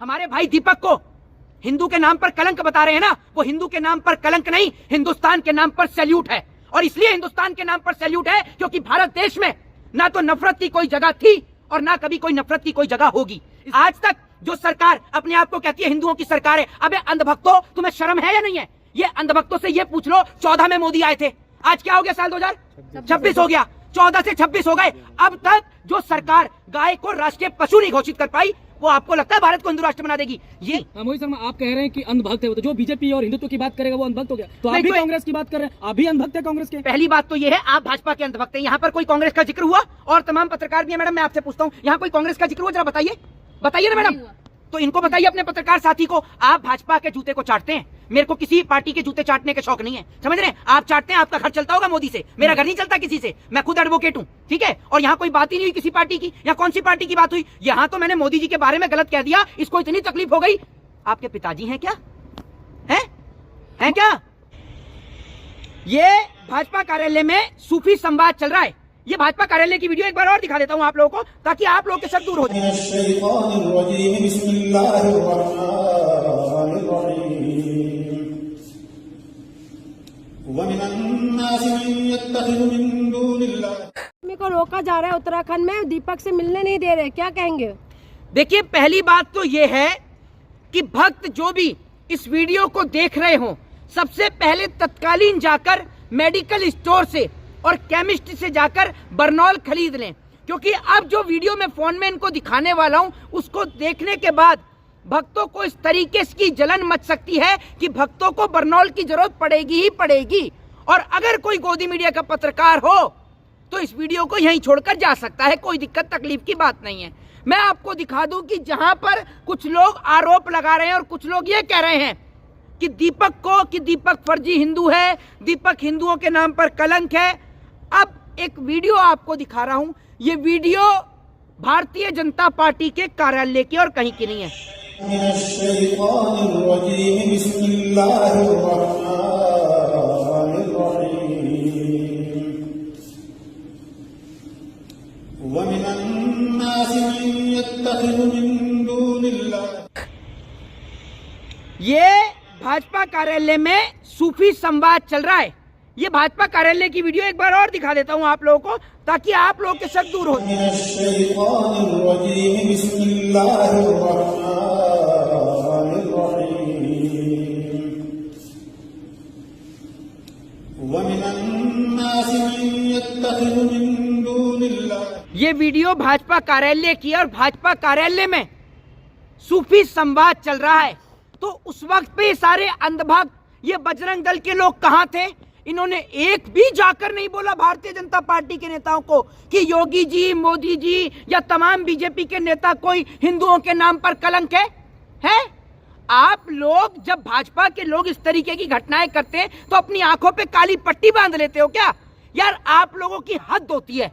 हमारे भाई दीपक को हिंदू के नाम पर कलंक बता रहे हैं ना, वो हिंदू के नाम पर कलंक नहीं, हिंदुस्तान के नाम पर सैल्यूट है। और इसलिए हिंदुस्तान के नाम पर सैल्यूट है क्योंकि भारत देश में ना तो नफरत की कोई जगह थी और ना कभी कोई नफरत की कोई जगह होगी। आज तक जो सरकार अपने आप को कहती है हिंदुओं की सरकार है, अबे अंधभक्तों तुम्हें शर्म है या नहीं है? ये अंधभक्तों से ये पूछ लो, 14 में मोदी आए थे, आज क्या हो गया? साल 2026 हो गया, 14 से 26 हो गए। अब तक जो सरकार गाय को राष्ट्रीय पशु नहीं घोषित कर पाई, वो आपको लगता है भारत को हिंदू राष्ट्र बना देगी? ये मोहित शर्मा आप कह रहे हैं कि अंधभक्त है, तो जो बीजेपी और हिंदुत्व की बात करेगा वो अंधभक्त हो गया, तो आप भी कांग्रेस की बात कर रहे हैं, आप भी अंधभक्त है कांग्रेस के। पहली बात तो ये है, आप भाजपा के अंधभक्त हैं। यहाँ पर कोई कांग्रेस का जिक्र हुआ? और तमाम पत्रकार भी है मैडम, मैं आपसे पूछता हूँ, यहाँ कोई कांग्रेस का जिक्र हुआ? जरा बताइए, बताइए ना मैडम। तो इनको बताइए अपने पत्रकार साथी को, आप भाजपा के जूते को चाटते हैं, मेरे को किसी पार्टी के जूते चाटने के शौक नहीं है, समझ रहे हैं? आप चाटते हैं, आपका घर चलता होगा मोदी से, मेरा घर नहीं चलता किसी से, मैं खुद एडवोकेट हूँ, ठीक है? और यहाँ कोई बात ही नहीं हुई किसी पार्टी की, या कौन सी पार्टी की बात हुई? यहाँ तो मैंने मोदी जी के बारे में गलत कह दिया, इसको इतनी तकलीफ हो गई। आपके पिताजी हैं क्या? हैं क्या? ये भाजपा कार्यालय में सूफी संवाद चल रहा है। ये भाजपा कार्यालय की वीडियो एक बार और दिखा देता हूँ आप लोगों को, ताकि आप लोगों के शक दूर हो जाए। मेरे को रोका जा रहा है उत्तराखंड में, दीपक से मिलने नहीं दे रहे, क्या कहेंगे? देखिए, पहली बात तो ये है कि भक्त जो भी इस वीडियो को देख रहे हो, सबसे पहले तत्कालीन जाकर मेडिकल स्टोर से और केमिस्ट से जाकर बर्नॉल खरीद लें, क्योंकि अब जो वीडियो मैं फोन में इनको दिखाने वाला हूं, उसको देखने के बाद भक्तों को इस तरीके की जलन मच सकती है कि भक्तों को बर्नॉल की जरूरत पड़ेगी ही पड़ेगी। और अगर कोई गोदी मीडिया का पत्रकार हो तो इस वीडियो को यहीं छोड़कर जा सकता है, कोई दिक्कत तकलीफ की बात नहीं है। मैं आपको दिखा दूं कि जहां पर कुछ लोग आरोप लगा रहे हैं और कुछ लोग ये कह रहे हैं कि दीपक फर्जी हिंदू है, दीपक हिंदुओं के नाम पर कलंक है। अब एक वीडियो आपको दिखा रहा हूं, ये वीडियो भारतीय जनता पार्टी के कार्यालय की और कहीं की नहीं है। ये भाजपा कार्यालय में सूफी संवाद चल रहा है। ये भाजपा कार्यालय की वीडियो एक बार और दिखा देता हूं आप लोगों को, ताकि आप लोगों के शक दूर हो जाए। ये वीडियो भाजपा कार्यालय की और भाजपा कार्यालय में सूफी संवाद चल रहा है। तो उस वक्त पे सारे अंधभक्त, ये बजरंग दल के लोग कहां थे? इन्होंने एक भी जाकर नहीं बोला भारतीय जनता पार्टी के नेताओं को कि योगी जी, मोदी जी या तमाम बीजेपी के नेता कोई हिंदुओं के नाम पर कलंक है? आप लोग जब भाजपा के लोग इस तरीके की घटनाएं करते हैं तो अपनी आंखों पे काली पट्टी बांध लेते हो क्या? यार, आप लोगों की हद होती है,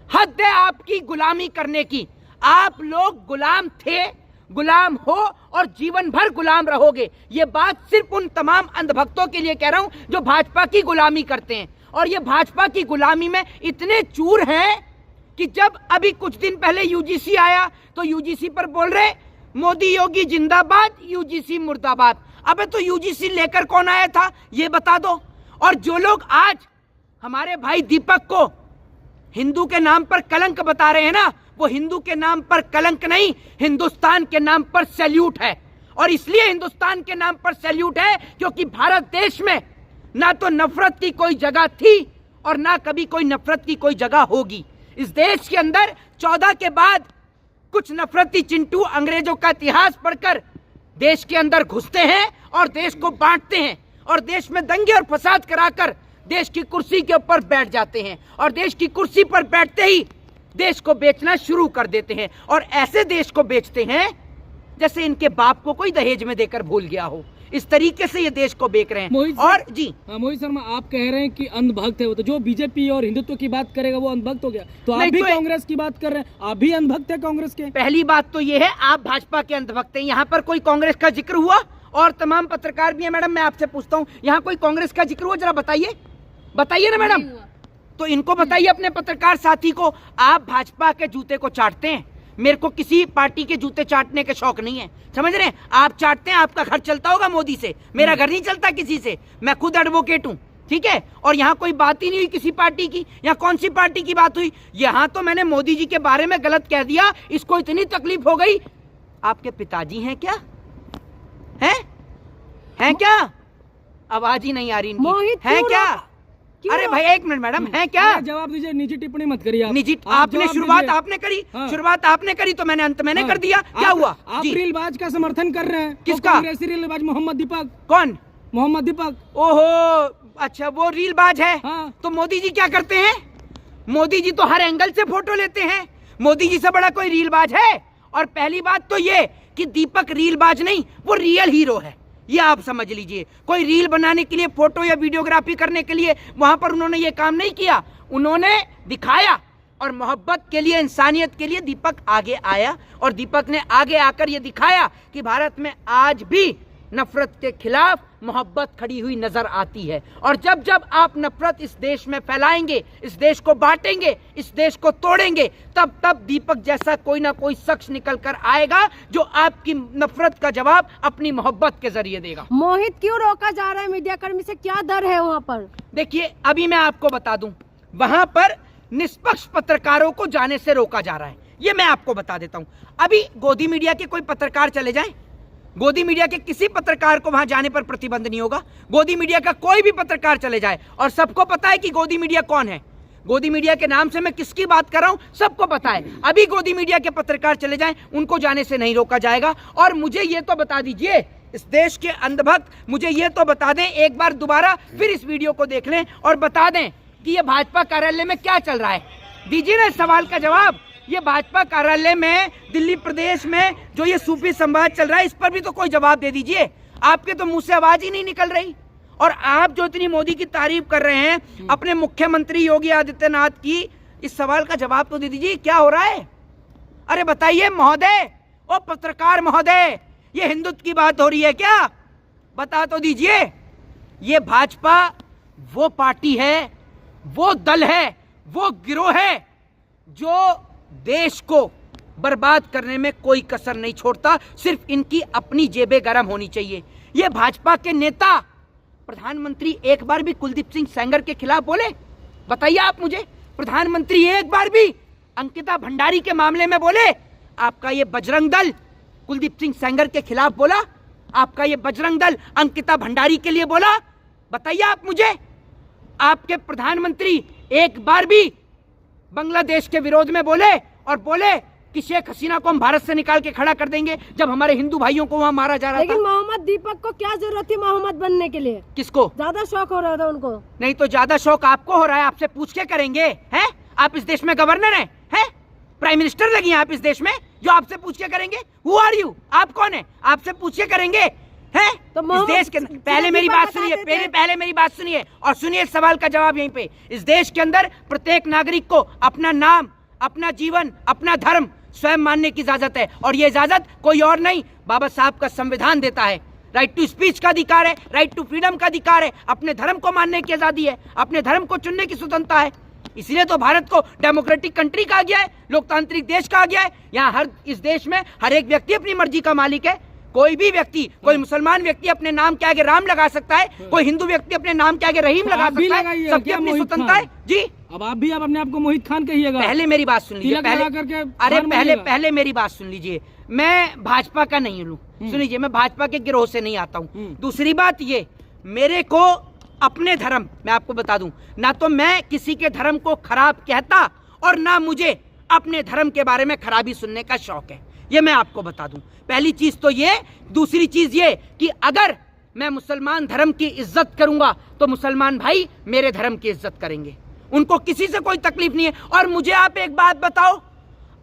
हद है आपकी गुलामी करने की। आप लोग गुलाम थे, गुलाम हो और जीवन भर गुलाम रहोगे। ये बात सिर्फ उन तमाम अंधभक्तों के लिए कह रहा हूं जो भाजपा की गुलामी करते हैं। और ये भाजपा की गुलामी में इतने चूर हैं कि जब अभी कुछ दिन पहले यूजीसी आया तो यूजीसी पर बोल रहे मोदी योगी जिंदाबाद, यूजीसी मुर्दाबाद। अबे तो यूजीसी लेकर कौन आया था ये बता दो। और जो लोग आज हमारे भाई दीपक को हिंदू के नाम पर कलंक बता रहे हैं ना, वो हिंदू के नाम पर कलंक नहीं, हिंदुस्तान के नाम पर सैल्यूट है। और इसलिए हिंदुस्तान के नाम पर सैल्यूट है क्योंकि भारत देश में ना तो नफरत की कोई जगह थी और ना कभी कोई नफरत की कोई जगह होगी। इस देश के अंदर 14 के बाद कुछ नफरती चिंटू अंग्रेजों का इतिहास पढ़कर देश के अंदर घुसते हैं और देश को बांटते हैं और देश में दंगे और फसाद कराकर देश की कुर्सी के ऊपर बैठ जाते हैं और देश की कुर्सी पर बैठते ही देश को बेचना शुरू कर देते हैं। और ऐसे देश को बेचते हैं जैसे इनके बाप को कोई दहेज में देकर भूल गया हो। इस तरीके से ये देश को बेच रहे हैं। और जी मोहित शर्मा आप कह रहे हैं कि अंधभक्त है, वो तो जो बीजेपी और हिंदुत्व की बात करेगा वो अंधभक्त हो गया, तो आप भी कांग्रेस की बात कर रहे हैं, आप भी अंधभक्त है कांग्रेस के। पहली बात तो ये है, आप भाजपा के अंधभक्त हैं। यहाँ पर कोई कांग्रेस का जिक्र हुआ? और तमाम पत्रकार भी है मैडम, मैं आपसे पूछता हूँ, यहाँ कोई कांग्रेस का जिक्र हुआ? जरा बताइए, बताइए ना मैडम। तो इनको बताइए अपने पत्रकार साथी को, आप भाजपा के जूते को चाटते हैं, मेरे को किसी पार्टी के जूते चाटने के शौक नहीं है, समझ रहे हैं? आप चाटते हैं, आपका घर चलता होगा मोदी से, मेरा घर नहीं चलता किसी से। मैं खुद एडवोकेट हूं, ठीक है? और यहाँ कोई बात ही नहीं हुई किसी पार्टी की। यहाँ कौन सी पार्टी की बात हुई? यहाँ तो मैंने मोदी जी के बारे में गलत कह दिया, इसको इतनी तकलीफ हो गई। आपके पिताजी हैं क्या? हैं क्या? आवाज ही नहीं आ रही इनकी। हैं क्या? अरे भाई एक मिनट मैडम, है क्या? जवाब दीजिए, निजी टिप्पणी मत करिए आप। निजी आपने शुरुआत आपने करी, शुरुआत आपने करी तो मैंने अंत मैंने कर दिया। क्या हुआ? आप रीलबाज का समर्थन कर रहे हैं। किसका? कांग्रेसी रीलबाज मोहम्मद दीपक। कौन? मोहम्मद दीपक। ओहो, अच्छा वो रीलबाज है। हाँ। तो मोदी जी क्या करते हैं? मोदी जी तो हर एंगल से फोटो लेते हैं। मोदी जी से बड़ा कोई रीलबाज है? और पहली बात तो ये कि दीपक रीलबाज नहीं, वो रियल हीरो है, ये आप समझ लीजिए। कोई रील बनाने के लिए, फोटो या वीडियोग्राफी करने के लिए वहां पर उन्होंने ये काम नहीं किया। उन्होंने दिखाया, और मोहब्बत के लिए, इंसानियत के लिए दीपक आगे आया, और दीपक ने आगे आकर ये दिखाया कि भारत में आज भी नफरत के खिलाफ मोहब्बत खड़ी हुई नजर आती है। और जब जब आप नफरत इस देश में फैलाएंगे, इस देश को बांटेंगे, इस देश को तोड़ेंगे, तब तब दीपक जैसा कोई ना कोई शख्स निकल कर आएगा जो आपकी नफरत का जवाब अपनी मोहब्बत के जरिए देगा। मोहित क्यों रोका जा रहा है मीडिया कर्मी से? क्या डर है वहाँ पर? देखिए, अभी मैं आपको बता दूं, वहां पर निष्पक्ष पत्रकारों को जाने से रोका जा रहा है, ये मैं आपको बता देता हूं। अभी गोदी मीडिया के कोई पत्रकार चले जाएं, गोदी मीडिया के किसी पत्रकार को वहां जाने पर प्रतिबंध नहीं होगा। गोदी मीडिया का कोई भी पत्रकार चले जाए, और सबको पता है कि गोदी मीडिया कौन है। गोदी मीडिया के नाम से मैं किसकी बात कर रहा हूं सबको पता है। अभी गोदी मीडिया के पत्रकार चले जाएं, उनको जाने से नहीं रोका जाएगा। और मुझे ये तो बता दीजिए, इस देश के अंधभक्त मुझे ये तो बता दें, एक बार दोबारा फिर इस वीडियो को देख लें और बता दें कि ये भाजपा कार्यालय में क्या चल रहा है। दीजिए ना इस सवाल का जवाब। ये भाजपा कार्यालय में दिल्ली प्रदेश में जो ये सूफी संवाद चल रहा है, इस पर भी तो कोई जवाब दे दीजिए। आपके तो मुंह से आवाज ही नहीं निकल रही। और आप जो इतनी मोदी की तारीफ कर रहे हैं अपने मुख्यमंत्री योगी आदित्यनाथ की, इस सवाल का जवाब तो दे दीजिए, क्या हो रहा है? अरे बताइए महोदय, ओ पत्रकार महोदय, ये हिंदुत्व की बात हो रही है क्या? बता तो दीजिए। ये भाजपा वो पार्टी है, वो दल है, वो गिरोह है जो देश को बर्बाद करने में कोई कसर नहीं छोड़ता। सिर्फ इनकी अपनी जेबें गर्म होनी चाहिए। ये भाजपा के नेता, प्रधानमंत्री एक बार भी कुलदीप सिंह सेंगर के खिलाफ बोले? बताइए आप मुझे। प्रधानमंत्री एक बार भी अंकिता भंडारी के मामले में बोले? आपका ये बजरंग दल कुलदीप सिंह सेंगर के खिलाफ बोला? आपका ये बजरंग दल अंकिता भंडारी के लिए बोला? बताइए आप मुझे। आपके प्रधानमंत्री एक बार भी बांग्लादेश के विरोध में बोले और बोले कि शेख हसीना को हम भारत से निकाल के खड़ा कर देंगे जब हमारे हिंदू भाइयों को वहां मारा जा रहा था? लेकिन मोहम्मद दीपक को क्या जरूरत थी मोहम्मद बनने के लिए? किसको? ज्यादा शौक हो रहा था उनको। नहीं तो ज्यादा शौक आपको हो रहा है, आपसे पूछ के करेंगे। हैं? आप इस देश में गवर्नर हैं? प्राइम मिनिस्टर लगी हैं आप इस देश में, जो आपसे पूछ के करेंगे? Who are you? आप कौन है? आपसे पूछ के करेंगे? हैं? तो इस देश के पहले मेरी बात सुनिए, पहले मेरी बात सुनिए और सुनिए इस सवाल का जवाब यहीं पे। इस देश के अंदर प्रत्येक नागरिक को अपना नाम, अपना जीवन, अपना धर्म स्वयं मानने की इजाजत है, और ये इजाजत कोई और नहीं, बाबा साहब का संविधान देता है। राइट टू स्पीच का अधिकार है, राइट टू फ्रीडम का अधिकार है, अपने धर्म को मानने की आजादी है, अपने धर्म को चुनने की स्वतंत्रता है। इसलिए तो भारत को डेमोक्रेटिक कंट्री कहा गया है, लोकतांत्रिक देश कहा गया है। यहाँ इस देश में हर एक व्यक्ति अपनी मर्जी का मालिक है। कोई भी व्यक्ति, कोई मुसलमान व्यक्ति अपने नाम के आगे राम लगा सकता है, कोई हिंदू व्यक्ति अपने नाम के आगे रहीम लगा सकता है, सबकी अपनी स्वतंत्रता है। जी अब आप भी अपने आप को मोहित खान कहिएगा। पहले मेरी बात सुन लीजिए, पहले मेरी बात सुन लीजिए। मैं भाजपा का नहीं हूँ, सुन लीजिए, मैं भाजपा के गिरोह से नहीं आता हूँ। दूसरी बात ये, मेरे को अपने धर्म, मैं आपको बता दूं, ना तो मैं किसी के धर्म को खराब कहता और ना मुझे अपने धर्म के बारे में खराबी सुनने का शौक है, ये मैं आपको बता दूं। पहली चीज तो ये। दूसरी चीज ये कि अगर मैं मुसलमान धर्म की इज्जत करूंगा तो मुसलमान भाई मेरे धर्म की इज्जत करेंगे, उनको किसी से कोई तकलीफ नहीं है। और मुझे आप एक बात बताओ,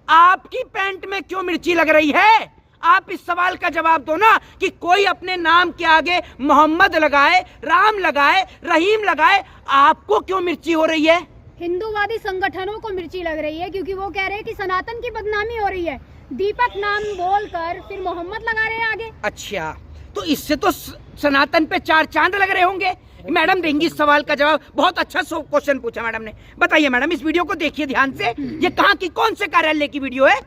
आपकी पैंट में क्यों मिर्ची लग रही है? आप इस सवाल का जवाब दो ना कि कोई अपने नाम के आगे मोहम्मद लगाए, राम लगाए, रहीम लगाए, आपको क्यों मिर्ची हो रही है? हिंदूवादी संगठनों को मिर्ची लग रही है क्योंकि वो कह रहे हैं कि सनातन की बदनामी हो रही है। दीपक नाम बोलकर फिर मोहम्मद लगा रहे हैं आगे। अच्छा, तो इससे तो सनातन पे चार चांद लग रहे होंगे। मैडम देंगी इस सवाल का जवाब। बहुत अच्छा क्वेश्चन पूछा मैडम ने। बताइए मैडम, इस वीडियो को देखिए ध्यान से। ये कहाँ की, कौन से कार्यालय की वीडियो है?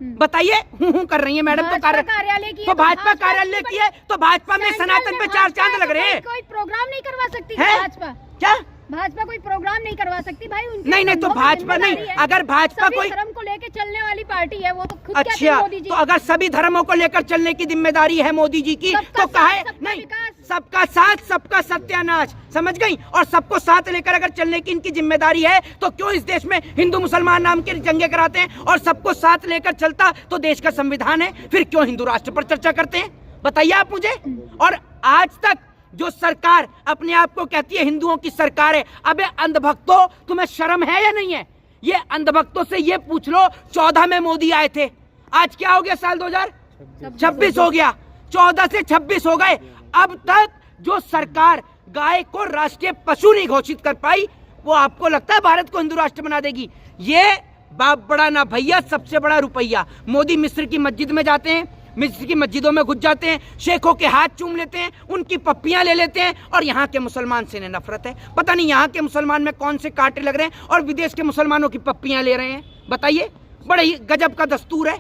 बताइए, हूं कर रही है मैडम। तो कार्यालय की तो भाजपा कार्यालय की है, तो भाजपा में सनातन पे 4 चांद लग रहे हैं। कोई प्रोग्राम नहीं करवा सकती है? भाजपा? क्या भाजपा कोई प्रोग्राम नहीं करवा सकती भाई? उनकी नहीं तो भाजपा नहीं, अगर भाजपा कोई धर्म को लेकर चलने वाली पार्टी है वो तो खुद कहते अच्छा हैं मोदी जी। तो अगर सभी धर्मों को लेकर चलने की जिम्मेदारी है मोदी जी की, तो कहे नहीं, सबका साथ सबका सत्यानाश, समझ गई? और सबको साथ लेकर अगर चलने की इनकी जिम्मेदारी है, तो क्यों इस देश में हिंदू मुसलमान नाम के जंगे कराते हैं? और सबको साथ लेकर चलता तो देश का संविधान है, फिर क्यों हिंदू राष्ट्र पर चर्चा करते हैं? बताइए आप मुझे। और आज तक जो सरकार अपने आप को कहती है हिंदुओं की सरकार है, अबे अंधभक्तों, तुम्हें शर्म है या नहीं है? ये अंधभक्तों से ये पूछ लो, 14 में मोदी आए थे, आज क्या हो गया? साल 2026 हो गया, 14 से 26 हो गए। अब तक जो सरकार गाय को राष्ट्रीय पशु नहीं घोषित कर पाई, वो आपको लगता है भारत को हिंदू राष्ट्र बना देगी? ये बाप बड़ा ना भैया, सबसे बड़ा रुपया। मोदी मिस्र की मस्जिद में जाते हैं, मिस्र की मस्जिदों में घुस जाते हैं, शेखों के हाथ चूम लेते हैं, उनकी पप्पियां ले लेते हैं, और यहाँ के मुसलमान से इन्हें नफरत है। पता नहीं यहाँ के मुसलमान में कौन से कांटे लग रहे हैं और विदेश के मुसलमानों की पप्पियां ले रहे हैं। बताइए, बड़ा ही गजब का दस्तूर है।